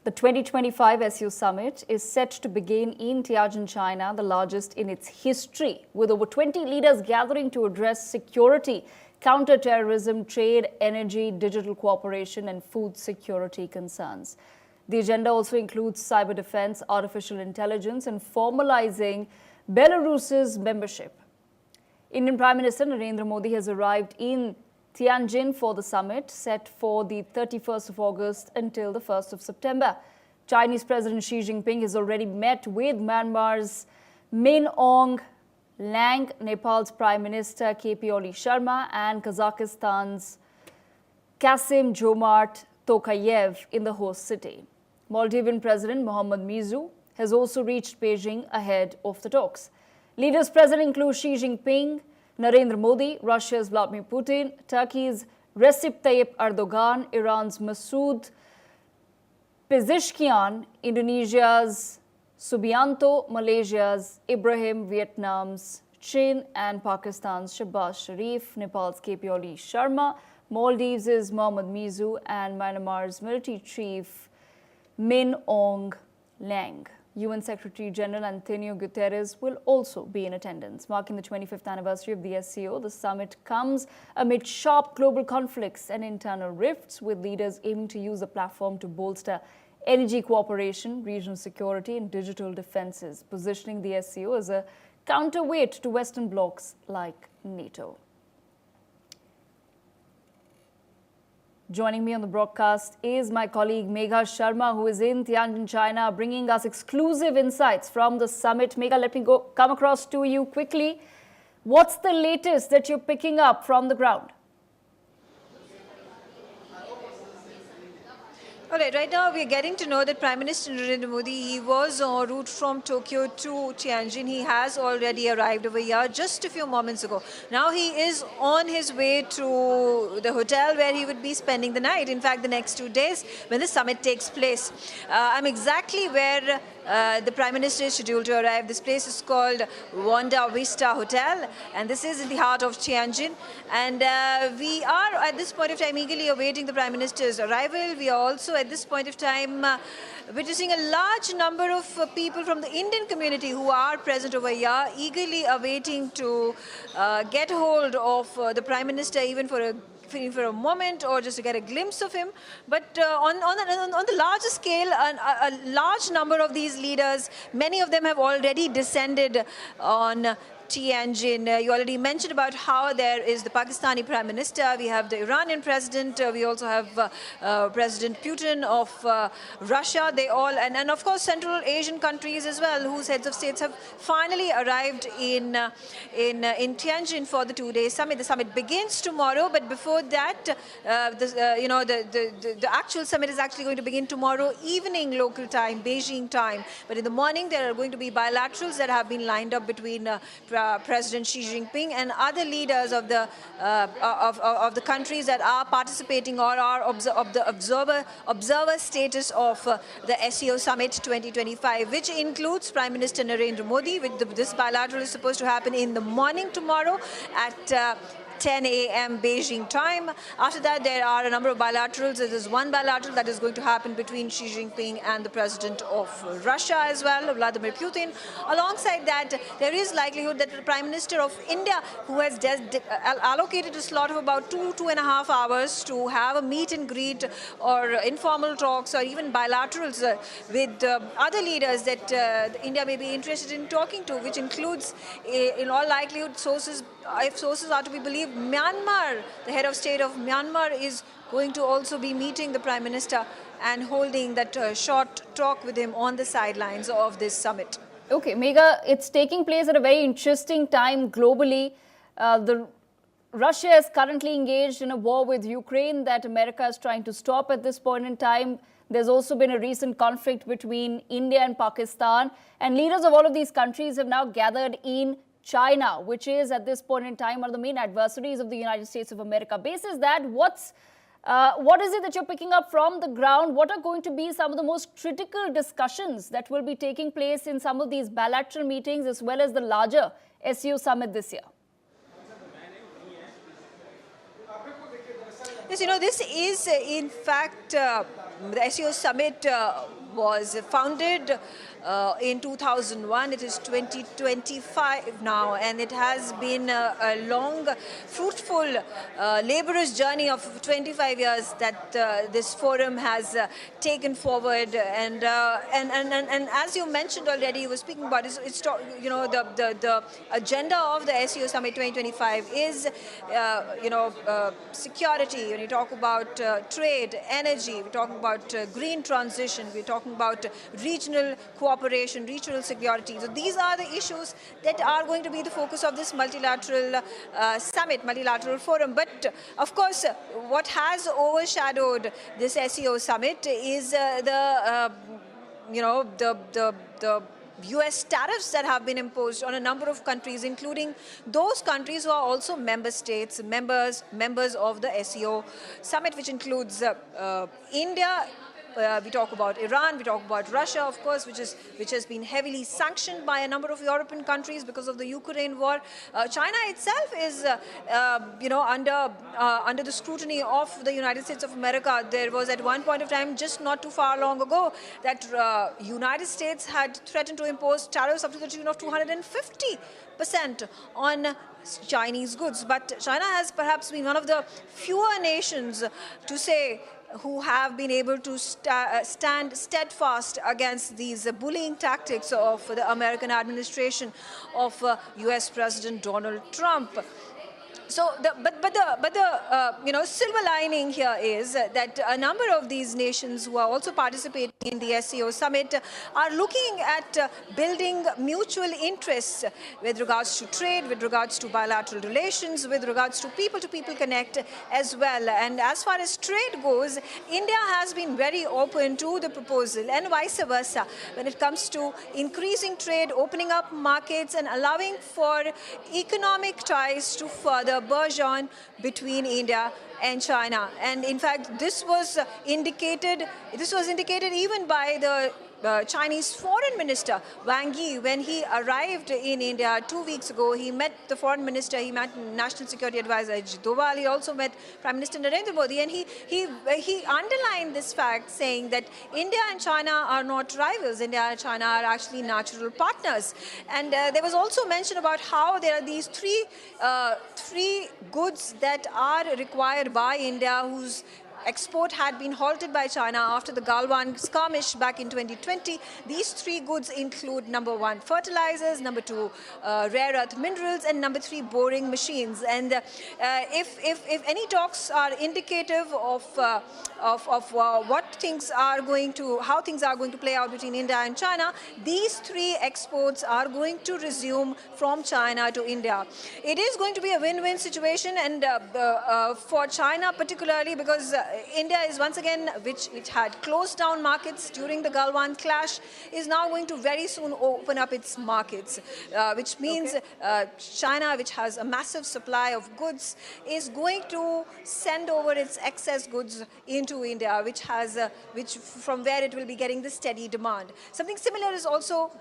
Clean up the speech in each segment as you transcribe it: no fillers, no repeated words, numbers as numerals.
The 2025 SCO Summit is set to begin in Tianjin, China, the largest in its history, with over 20 leaders gathering to address security, counter-terrorism, trade, energy, digital cooperation, and food security concerns. The agenda also includes cyber defense, artificial intelligence, and formalizing Belarus's membership. Indian Prime Minister Narendra Modi has arrived in Tianjin for the summit, set for the 31st of August until the 1st of September. Chinese President Xi Jinping has already met with Myanmar's Min Aung Hlaing, Nepal's Prime Minister KP Oli Sharma, and Kazakhstan's Kasim Jomart Tokayev in the host city. Maldivian President Mohammad Mizu has also reached Beijing ahead of the talks. Leaders present include Xi Jinping, Narendra Modi, Russia's Vladimir Putin, Turkey's Recep Tayyip Erdogan, Iran's Masoud Pezeshkian, Indonesia's Subianto, Malaysia's Ibrahim, Vietnam's Chin, and Pakistan's Shehbaz Sharif, Nepal's KP Oli Sharma, Maldives' Mohammad Mizu, and Myanmar's military chief Min Aung Hlaing. UN Secretary General Antonio Guterres will also be in attendance. Marking the 25th anniversary of the SCO, the summit comes amid sharp global conflicts and internal rifts, with leaders aiming to use the platform to bolster energy cooperation, regional security, and digital defenses, positioning the SCO as a counterweight to Western blocs like NATO. Joining me on the broadcast is my colleague Megha Sharma, who is in Tianjin, China, bringing us exclusive insights from the summit. Megha, let me come across to you quickly. What's the latest that you're picking up from the ground? All right now we are getting to know that Prime Minister Narendra Modi, he was en route from Tokyo to Tianjin. He has already arrived over here just a few moments ago. Now he is on his way to the hotel where he would be spending the night. In fact, the next 2 days when the summit takes place. I'm exactly where the Prime Minister is scheduled to arrive. This place is called Wanda Vista Hotel, and this is in the heart of Tianjin. And we are at this point of time eagerly awaiting the Prime Minister's arrival. We are also at this point of time witnessing a large number of people from the Indian community who are present over here, eagerly awaiting to get hold of the Prime Minister, even for a moment, or just to get a glimpse of him. But on the larger scale, a large number of these leaders, many of them have already descended on Tianjin. You already mentioned about how there is the Pakistani Prime Minister, we have the Iranian President, we also have President Putin of Russia. They all, and of course Central Asian countries as well, whose heads of states have finally arrived in Tianjin for the 2-day summit. The summit begins tomorrow, but before that, the actual summit is actually going to begin tomorrow evening local time, Beijing time. But in the morning, there are going to be bilaterals that have been lined up between President Xi Jinping and other leaders of the countries that are participating or are of the observer status of the SCO Summit 2025, which includes Prime Minister Narendra Modi. This bilateral is supposed to happen in the morning tomorrow at 10 a.m. Beijing time. After that, there are a number of bilaterals. There is one bilateral that is going to happen between Xi Jinping and the President of Russia as well, Vladimir Putin. Alongside that, there is likelihood that the Prime Minister of India, who has allocated a slot of about 2.5 hours to have a meet and greet or informal talks or even bilaterals with other leaders that India may be interested in talking to, which includes, in all likelihood, if sources are to be believed, Myanmar. The head of state of Myanmar is going to also be meeting the Prime Minister and holding that short talk with him on the sidelines of this summit. Okay, Megha, it's taking place at a very interesting time globally. Russia is currently engaged in a war with Ukraine that America is trying to stop at this point in time. There's also been a recent conflict between India and Pakistan, and leaders of all of these countries have now gathered in China, which is at this point in time one of the main adversaries of the United States of America. Basis that, what is it that you're picking up from the ground? What are going to be some of the most critical discussions that will be taking place in some of these bilateral meetings as well as the larger SCO Summit this year? Yes, this is in fact the SCO Summit was founded in 2001. It is 2025 now, and it has been a long, fruitful, laborious journey of 25 years that this forum has taken forward. And as you mentioned already, you were speaking about the agenda of the SCO Summit 2025 is security. When you talk about trade, energy, we're talking about green transition, we're talking about regional cooperation, regional security. So these are the issues that are going to be the focus of this multilateral summit, multilateral forum. But of course, what has overshadowed this SCO summit is the US tariffs that have been imposed on a number of countries, including those countries who are also member states, members of the SCO summit, which includes India. We talk about Iran, we talk about Russia, of course, which has been heavily sanctioned by a number of European countries because of the Ukraine war. China itself is, under the scrutiny of the United States of America. There was at one point of time, just not too far long ago, that United States had threatened to impose tariffs up to the tune of 250% on Chinese goods. But China has perhaps been one of the fewer nations to say who have been able to stand steadfast against these bullying tactics of the American administration of US President Donald Trump. So, the silver lining here is that a number of these nations who are also participating in the SCO summit are looking at building mutual interests with regards to trade, with regards to bilateral relations, with regards to people-to-people connect as well. And as far as trade goes, India has been very open to the proposal, and vice versa, when it comes to increasing trade, opening up markets, and allowing for economic ties to further burgeon between India and China. And in fact, this was indicated even by the Chinese Foreign Minister Wang Yi when he arrived in India 2 weeks ago. He met the Foreign Minister, he met National Security Advisor Ajit Doval, he also met Prime Minister Narendra Modi, and he underlined this fact, saying that India and China are not rivals. India and China are actually natural partners. And there was also mention about how there are these three goods that are required by India, whose export had been halted by China after the Galwan skirmish back in 2020. These three goods include, number one, fertilizers, number two, rare earth minerals, and number three, boring machines. And if any talks are indicative of how things are going to play out between India and China, these three exports are going to resume from China to India. It is going to be a win-win situation, and for China particularly, because India is once again, which had closed down markets during the Galwan clash, is now going to very soon open up its markets, which means China, which has a massive supply of goods, is going to send over its excess goods into India, which from where it will be getting the steady demand. Something similar is also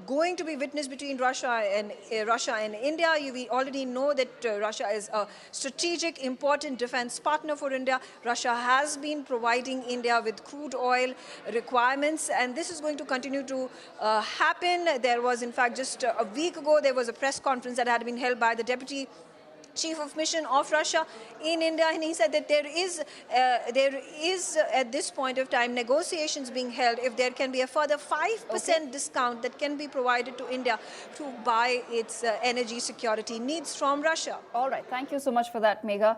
going to be witnessed between Russia and India. We already know that Russia is a strategic, important defense partner for India. Russia has been providing India with crude oil requirements, and this is going to continue to happen. There was, in fact, just a week ago, there was a press conference that had been held by the Deputy Chief of Mission of Russia in India, and he said that there is at this point of time negotiations being held if there can be a further 5% discount that can be provided to India to buy its energy security needs from Russia. All right, thank you so much for that, Megha.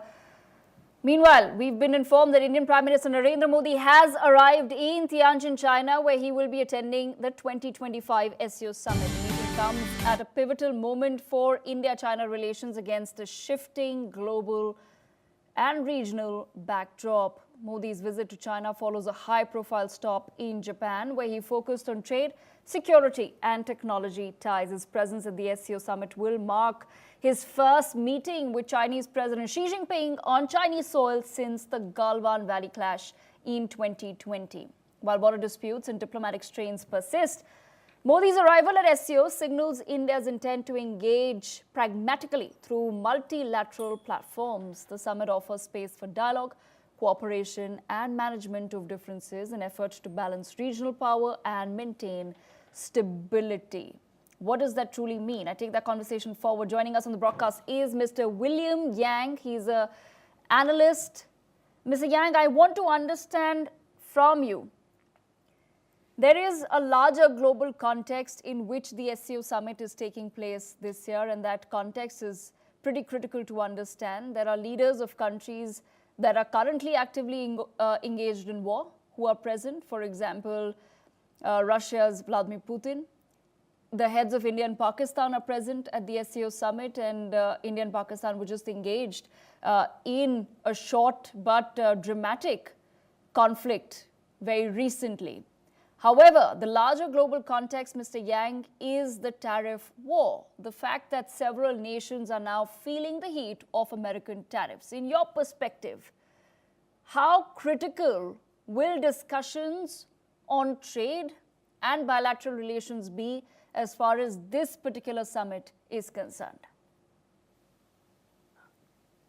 Meanwhile, we've been informed that Indian Prime Minister Narendra Modi has arrived in Tianjin, China, where he will be attending the 2025 SCO Summit. The meeting comes at a pivotal moment for India-China relations against a shifting global and regional backdrop. Modi's visit to China follows a high-profile stop in Japan, where he focused on trade, security and technology ties. His presence at the SCO Summit will mark his first meeting with Chinese President Xi Jinping on Chinese soil since the Galwan Valley clash in 2020. While border disputes and diplomatic strains persist, Modi's arrival at SCO signals India's intent to engage pragmatically through multilateral platforms. The summit offers space for dialogue cooperation and management of differences in efforts to balance regional power and maintain stability. What does that truly mean? I take that conversation forward. Joining us on the broadcast is Mr. William Yang. He's an analyst. Mr. Yang, I want to understand from you. There is a larger global context in which the SCO Summit is taking place this year, and that context is pretty critical to understand. There are leaders of countries that are currently actively engaged in war who are present. For example, Russia's Vladimir Putin. The heads of India and Pakistan are present at the SCO Summit, and India and Pakistan were just engaged in a short but dramatic conflict very recently. However, the larger global context, Mr. Yang, is the tariff war. The fact that several nations are now feeling the heat of American tariffs. In your perspective, how critical will discussions on trade and bilateral relations be as far as this particular summit is concerned?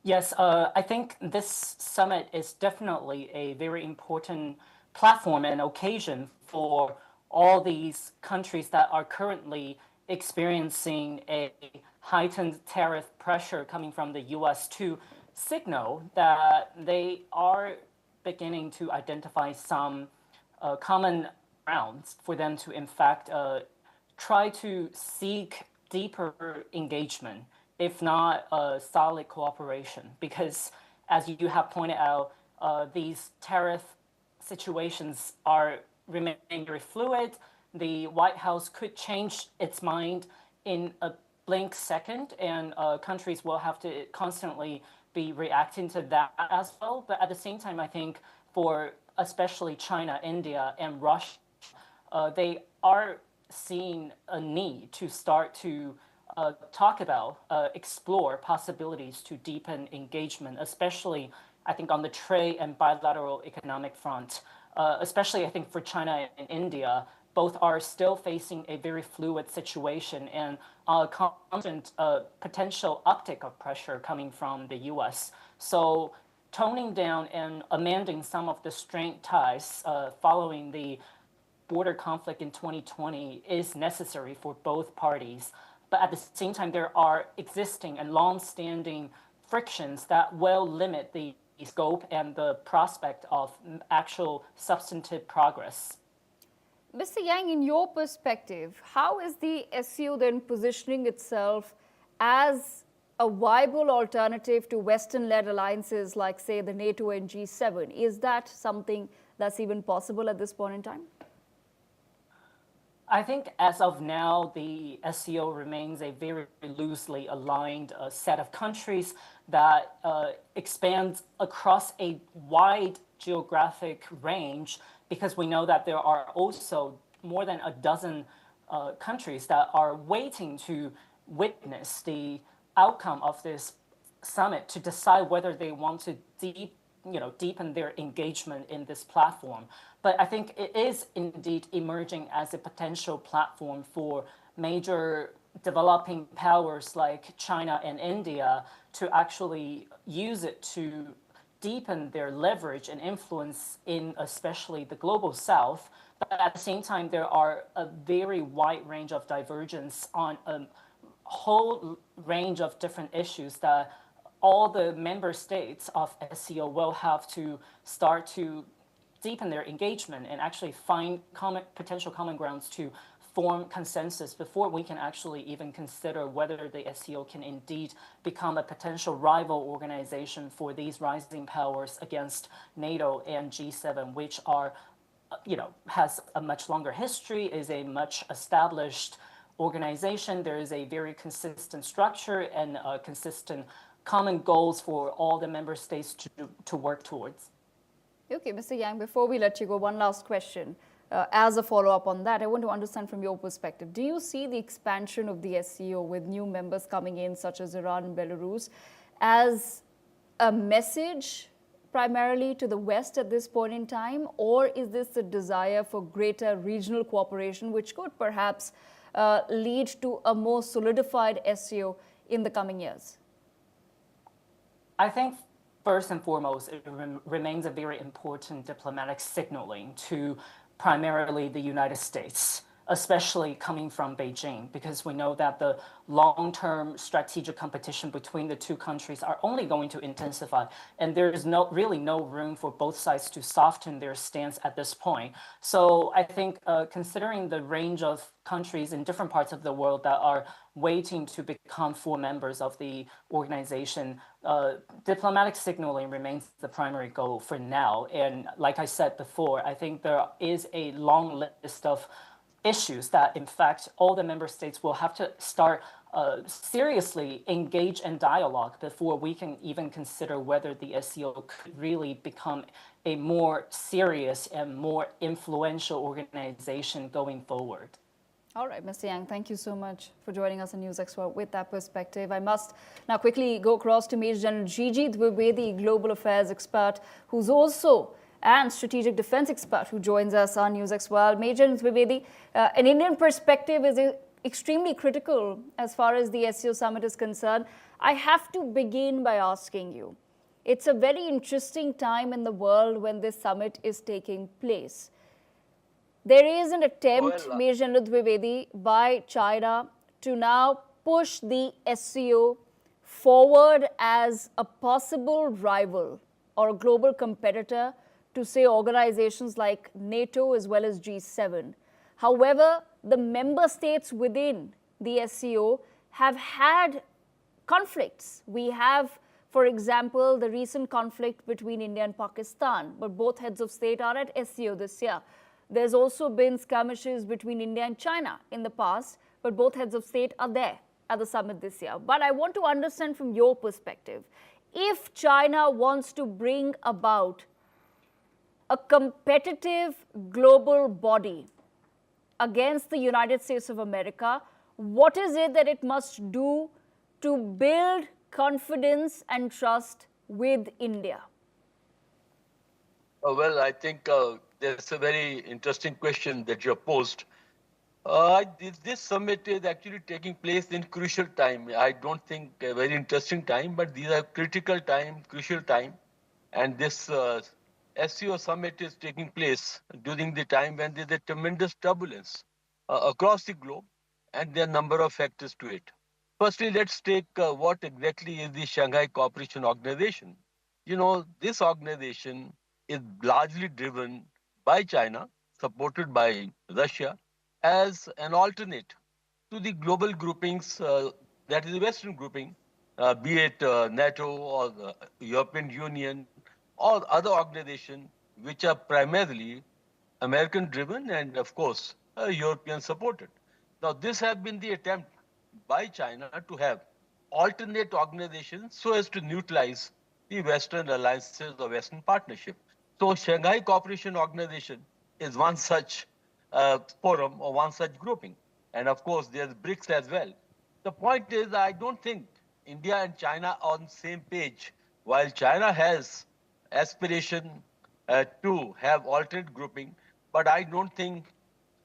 Yes, I think this summit is definitely a very important platform and occasion for all these countries that are currently experiencing a heightened tariff pressure coming from the US to signal that they are beginning to identify some common grounds for them to, in fact, try to seek deeper engagement, if not solid cooperation. Because as you have pointed out, these tariff situations are remaining very fluid. The White House could change its mind in a blink second, and countries will have to constantly be reacting to that as well. But at the same time, I think for especially China, India, and Russia, they are seeing a need to start to talk about, explore possibilities to deepen engagement, especially I think on the trade and bilateral economic front, especially I think for China and India, both are still facing a very fluid situation and a constant potential uptick of pressure coming from the US. So toning down and amending some of the strained ties following the border conflict in 2020 is necessary for both parties. But at the same time, there are existing and long-standing frictions that will limit the scope and the prospect of actual substantive progress. Mr. Yang, in your perspective, how is the SCO then positioning itself as a viable alternative to Western-led alliances like, say, the NATO and G7? Is that something that's even possible at this point in time? I think as of now, the SCO remains a very loosely aligned set of countries that expands across a wide geographic range, because we know that there are also more than a dozen countries that are waiting to witness the outcome of this summit to decide whether they want to deepen their engagement in this platform. But I think it is indeed emerging as a potential platform for major developing powers like China and India to actually use it to deepen their leverage and influence in especially the global south. But at the same time, there are a very wide range of divergence on a whole range of different issues that all the member states of SCO will have to start to deepen their engagement and actually find potential common grounds to form consensus before we can actually even consider whether the SCO can indeed become a potential rival organization for these rising powers against NATO and G7, which are, has a much longer history, is a much established organization. There is a very consistent structure and consistent common goals for all the member states to work towards. Okay, Mr. Yang, before we let you go, one last question. As a follow-up on that, I want to understand from your perspective, do you see the expansion of the SCO with new members coming in, such as Iran and Belarus, as a message primarily to the West at this point in time, or is this a desire for greater regional cooperation, which could perhaps lead to a more solidified SCO in the coming years? I think first and foremost, it remains a very important diplomatic signaling to primarily the United States, especially coming from Beijing, because we know that the long-term strategic competition between the two countries are only going to intensify, and there is really no room for both sides to soften their stance at this point. So I think considering the range of countries in different parts of the world that are waiting to become full members of the organization, diplomatic signaling remains the primary goal for now. And like I said before, I think there is a long list of issues that, in fact, all the member states will have to start seriously engage in dialogue before we can even consider whether the SCO could really become a more serious and more influential organization going forward. All right, Mr. Yang, thank you so much for joining us on NewsX with that perspective. I must now quickly go across to Major General Gigi Dwivedi, Global Affairs expert, who's also and strategic defense expert who joins us on NewsX World. Major Dwivedi, an Indian perspective is extremely critical as far as the SCO Summit is concerned. I have to begin by asking you, it's a very interesting time in the world when this summit is taking place. There is an attempt, Major General Dwivedi, by China to now push the SCO forward as a possible rival or a global competitor to, say, organizations like NATO as well as G7. However, the member states within the SCO have had conflicts. We have, for example, the recent conflict between India and Pakistan, but both heads of state are at SCO this year. There's also been skirmishes between India and China in the past, but both heads of state are there at the summit this year. But I want to understand from your perspective, if China wants to bring about a competitive global body against the United States of America, what is it that it must do to build confidence and trust with India? Well, I think that's a very interesting question that you have posed. This summit is actually taking place in crucial time. I don't think a very interesting time, but these are critical time, crucial time. And this SCO summit is taking place during the time when there's a tremendous turbulence across the globe, and there are a number of factors to it. Firstly, let's take what exactly is the Shanghai Cooperation Organization. You know, this organization is largely driven by China, supported by Russia, as an alternate to the global groupings, that is the Western grouping, be it NATO or the European Union or other organizations which are primarily American-driven and, of course, European-supported. Now, this has been the attempt by China to have alternate organizations so as to neutralize the Western alliances or Western partnership. So, Shanghai Cooperation Organization is one such forum or one such grouping. And of course, there's BRICS as well. The point is, I don't think India and China are on the same page. While China has aspiration to have alternate grouping, but I don't think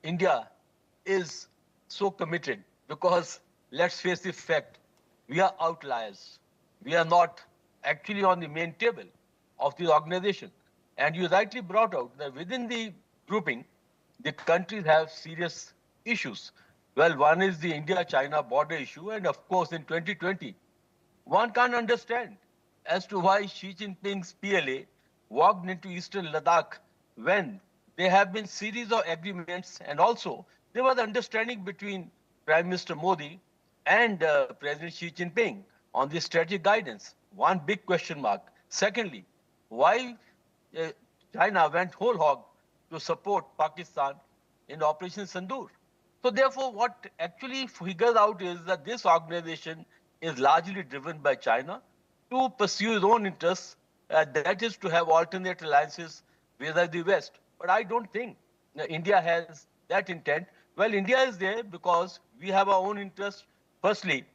India is so committed because let's face the fact, we are outliers. We are not actually on the main table of the organization. And you rightly brought out that within the grouping, the countries have serious issues. Well, one is the India-China border issue, and of course in 2020, one can't understand as to why Xi Jinping's PLA walked into Eastern Ladakh when there have been series of agreements, and also there was understanding between Prime Minister Modi and President Xi Jinping on the strategic guidance. One big question mark. Secondly, why China went whole hog to support Pakistan in Operation Sindoor? So therefore, what actually figures out is that this organization is largely driven by China to pursue its own interests, that is to have alternate alliances with the West. But I don't think India has that intent. Well, India is there because we have our own interests. Firstly,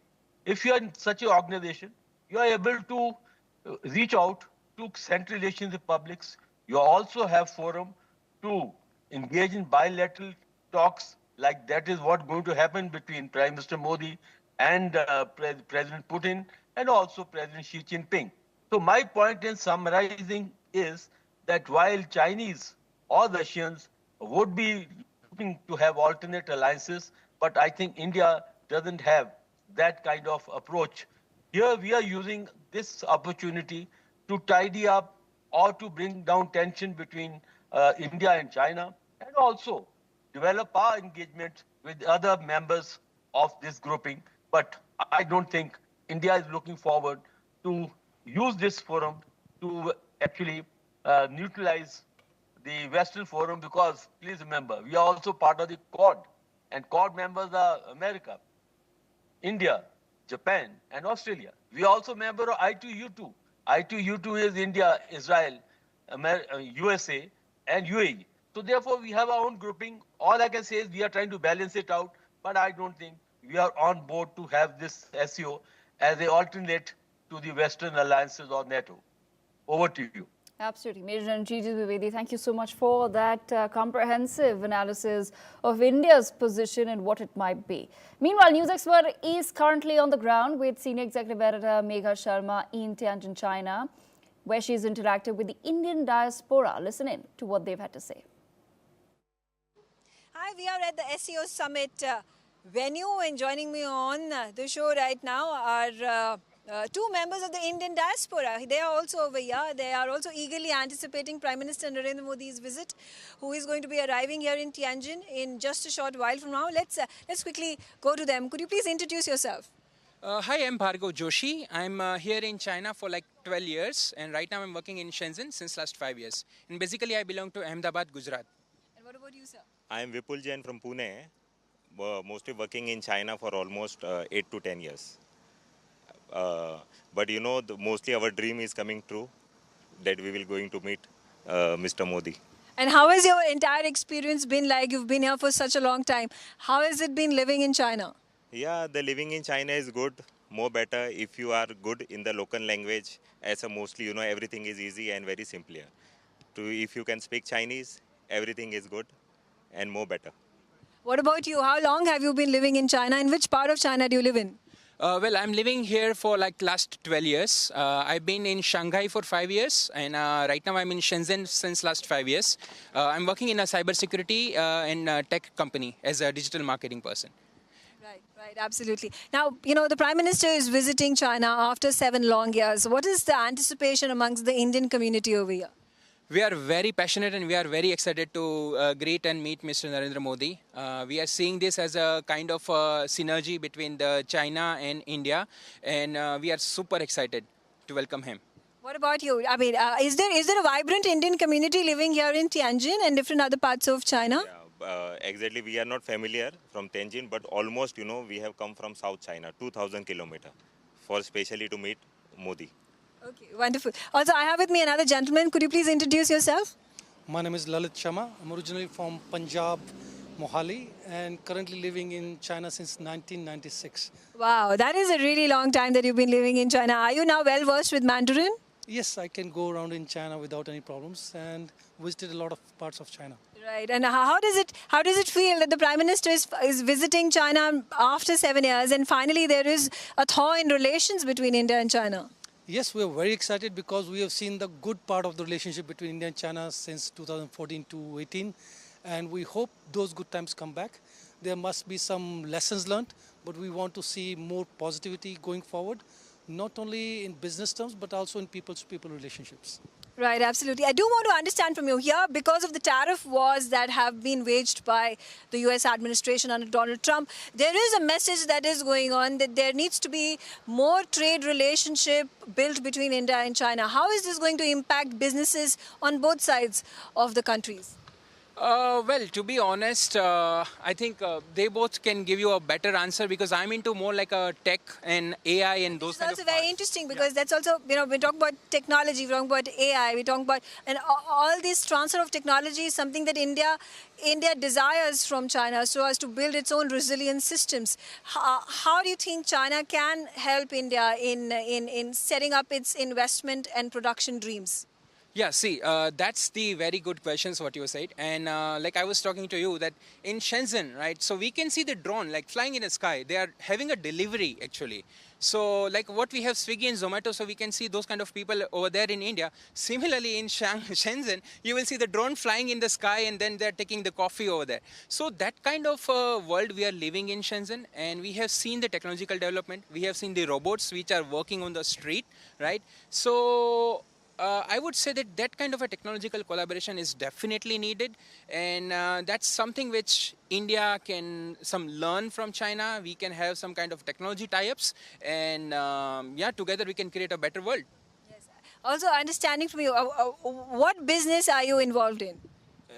if you are in such an organization, you are able to reach out to Central Asian republics. You also have forum to engage in bilateral talks, like that is what going to happen between Prime Minister Modi and President Putin and also President Xi Jinping. So my point in summarizing is that while Chinese or Russians would be looking to have alternate alliances, but I think India doesn't have that kind of approach. Here we are using this opportunity to tidy up or to bring down tension between India and China, and also develop our engagement with other members of this grouping. But I don't think India is looking forward to use this forum to actually neutralize the Western Forum, because please remember, we are also part of the Quad, and Quad members are America, India, Japan, and Australia. We are also member of I2U2. I2U2 is India, Israel, USA, and UAE. So therefore, we have our own grouping. All I can say is we are trying to balance it out, but I don't think we are on board to have this SCO as an alternate to the Western alliances or NATO. Over to you. Absolutely. Major General G.G. Dwivedi, thank you so much for that comprehensive analysis of India's position and what it might be. Meanwhile, NewsX is currently on the ground with Senior Executive Editor Megha Sharma in Tianjin, China, where she's interacted with the Indian diaspora. Listen in to what they've had to say. Hi, we are at the SCO Summit venue, and joining me on the show right now are two members of the Indian diaspora. They are also over here. They are also eagerly anticipating Prime Minister Narendra Modi's visit, who is going to be arriving here in Tianjin in just a short while from now. Let's quickly go to them. Could you please introduce yourself? Hi, I'm Bhargav Joshi. I'm here in China for like 12 years, and right now I'm working in Shenzhen since last 5 years. And basically I belong to Ahmedabad, Gujarat. And what about you, sir? I am Vipul Jain from Pune, mostly working in China for almost 8 to 10 years. But you know, mostly our dream is coming true, that we will going to meet Mr. Modi. And how has your entire experience been like? You've been here for such a long time. How has it been living in China? Yeah, the living in China is good, more better if you are good in the local language. As a mostly, you know, everything is easy and very simple here. If you can speak Chinese, everything is good and more better. What about you? How long have you been living in China? In which part of China do you live in? Well, I'm living here for like last 12 years. I've been in Shanghai for 5 years, and right now I'm in Shenzhen since last 5 years. I'm working in a cybersecurity and tech company as a digital marketing person. Right, absolutely. Now, you know, the Prime Minister is visiting China after 7 long years. What is the anticipation amongst the Indian community over here? We are very passionate and we are very excited to greet and meet Mr. Narendra Modi. We are seeing this as a kind of synergy between China and India, and we are super excited to welcome him. What about you? I mean, is there a vibrant Indian community living here in Tianjin and different other parts of China? Yeah, exactly, we are not familiar from Tianjin, but almost, you know, we have come from South China, 2,000 kilometers, for specially to meet Modi. Okay, wonderful. Also, I have with me another gentleman. Could you please introduce yourself? My name is Lalit Sharma. I'm originally from Punjab, Mohali, and currently living in China since 1996. Wow, that is a really long time that you've been living in China. Are you now well versed with Mandarin? Yes, I can go around in China without any problems and visited a lot of parts of China. Right, and how does it feel that the Prime Minister is visiting China after 7 years, and finally there is a thaw in relations between India and China? Yes, we are very excited because we have seen the good part of the relationship between India and China since 2014 to 18, and we hope those good times come back. There must be some lessons learned, but we want to see more positivity going forward, not only in business terms, but also in people-to-people relationships. Right, absolutely. I do want to understand from you here, because of the tariff wars that have been waged by the US administration under Donald Trump, there is a message that is going on that there needs to be more trade relationship built between India and China. How is this going to impact businesses on both sides of the countries? Well, to be honest, I think they both can give you a better answer, because I'm into more like a tech and AI and those kind of It's also very interesting because that's also, you know, we talk about technology, we talk about AI, we talk about, and all this transfer of technology is something that India desires from China so as to build its own resilient systems. How do you think China can help India in setting up its investment and production dreams? Yeah, see, that's the very good questions what you said. And like I was talking to you that in Shenzhen, right, so we can see the drone like flying in the sky. They are having a delivery actually. So like what we have Swiggy and Zomato, so we can see those kind of people over there in India. Similarly in Shenzhen, you will see the drone flying in the sky and then they're taking the coffee over there. So that kind of world we are living in Shenzhen, and we have seen the technological development. We have seen the robots which are working on the street, right? So I would say that that kind of a technological collaboration is definitely needed, and that's something which India can learn from China. We can have some kind of technology tie-ups, and yeah, together we can create a better world. Also, understanding from you, what business are you involved in?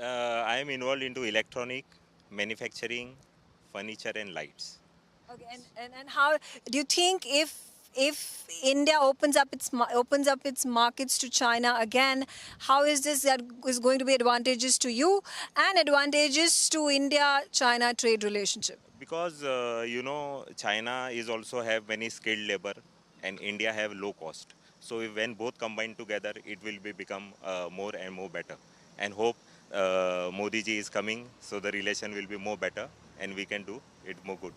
I am involved into electronic, manufacturing, furniture and lights. Okay, and how do you think if India opens up its markets to China again, how is that is going to be advantageous to you and advantageous to India-China trade relationship? Because China is also have many skilled labor and India have low cost. So when both combine together, it will become more and more better. And hope Modi ji is coming, so the relation will be more better and we can do it more good.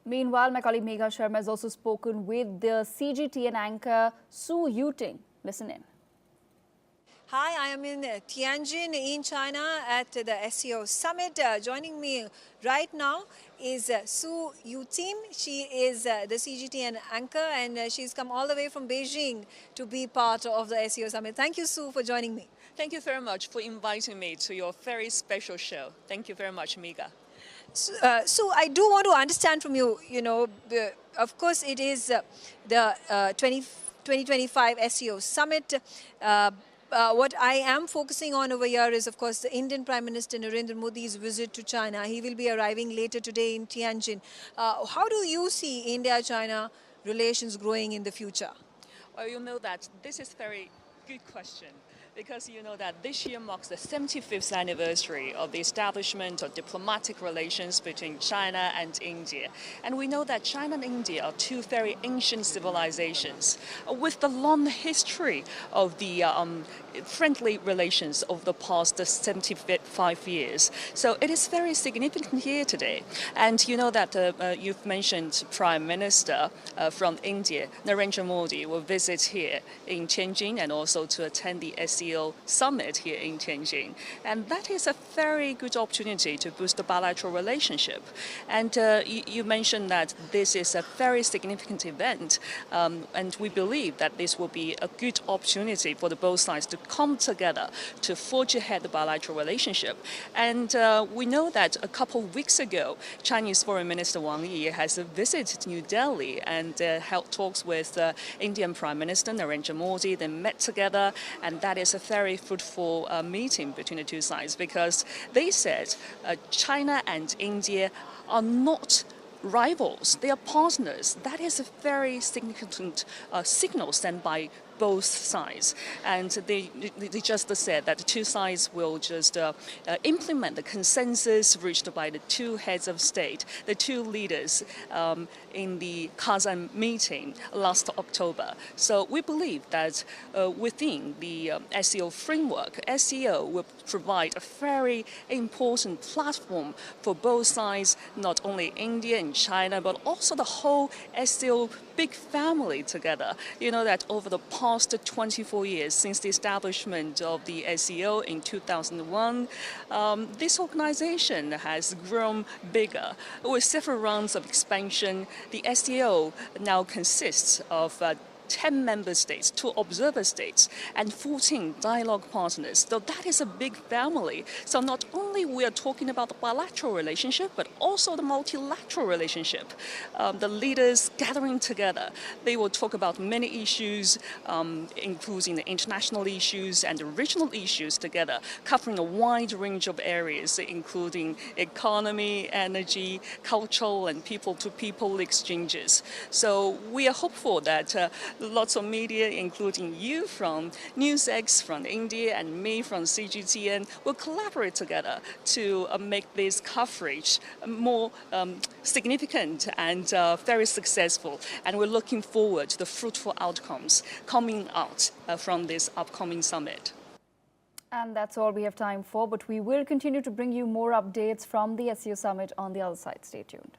Meanwhile, my colleague Megha Sharma has also spoken with the CGTN anchor Su Yuting. Listen in. Hi, I am in Tianjin in China at the SCO Summit. Joining me right now is Su Yuting. She is the CGTN anchor and she's come all the way from Beijing to be part of the SCO Summit. Thank you, Su, for joining me. Thank you very much for inviting me to your very special show. Thank you very much, Megha. So I do want to understand from you, of course it is the 2025 SCO Summit. What I am focusing on over here is, of course, the Indian Prime Minister Narendra Modi's visit to China. He will be arriving later today in Tianjin. How do you see India-China relations growing in the future? Well, you know that this is a very good question, because you know that this year marks the 75th anniversary of the establishment of diplomatic relations between China and India. And we know that China and India are two very ancient civilizations with the long history of the friendly relations of the past 75 years. So it is very significant here today. And you know that you've mentioned Prime Minister from India, Narendra Modi, will visit here in Tianjin and also to attend the SCO Summit here in Tianjin. And that is a very good opportunity to boost the bilateral relationship. And you mentioned that this is a very significant event, and we believe that this will be a good opportunity for the both sides to come together to forge ahead the bilateral relationship. And we know that a couple of weeks ago, Chinese Foreign Minister Wang Yi has visited New Delhi and held talks with Indian Prime Minister Narendra Modi. They met together, and that is a very fruitful meeting between the two sides, because they said China and India are not rivals, they are partners. That is a very significant signal sent by both sides. And they just said that the two sides will just implement the consensus reached by the two heads of state, the two leaders in the Kazan meeting last October. So we believe that within the SCO framework, SCO will provide a very important platform for both sides, not only India and China, but also the whole SCO big family together. You know that over the past 24 years since the establishment of the SCO in 2001, this organization has grown bigger with several rounds of expansion. The SCO now consists of 10 member states, 2 observer states, and 14 dialogue partners. So that is a big family. So not only we are talking about the bilateral relationship, but also the multilateral relationship. The leaders gathering together, they will talk about many issues, including the international issues and the regional issues together, covering a wide range of areas, including economy, energy, cultural, and people-to-people exchanges. So we are hopeful that lots of media, including you from NewsX from India and me from CGTN, will collaborate together to make this coverage more significant and very successful. And we're looking forward to the fruitful outcomes coming out from this upcoming summit. And that's all we have time for, but we will continue to bring you more updates from the SCO Summit on the other side. Stay tuned.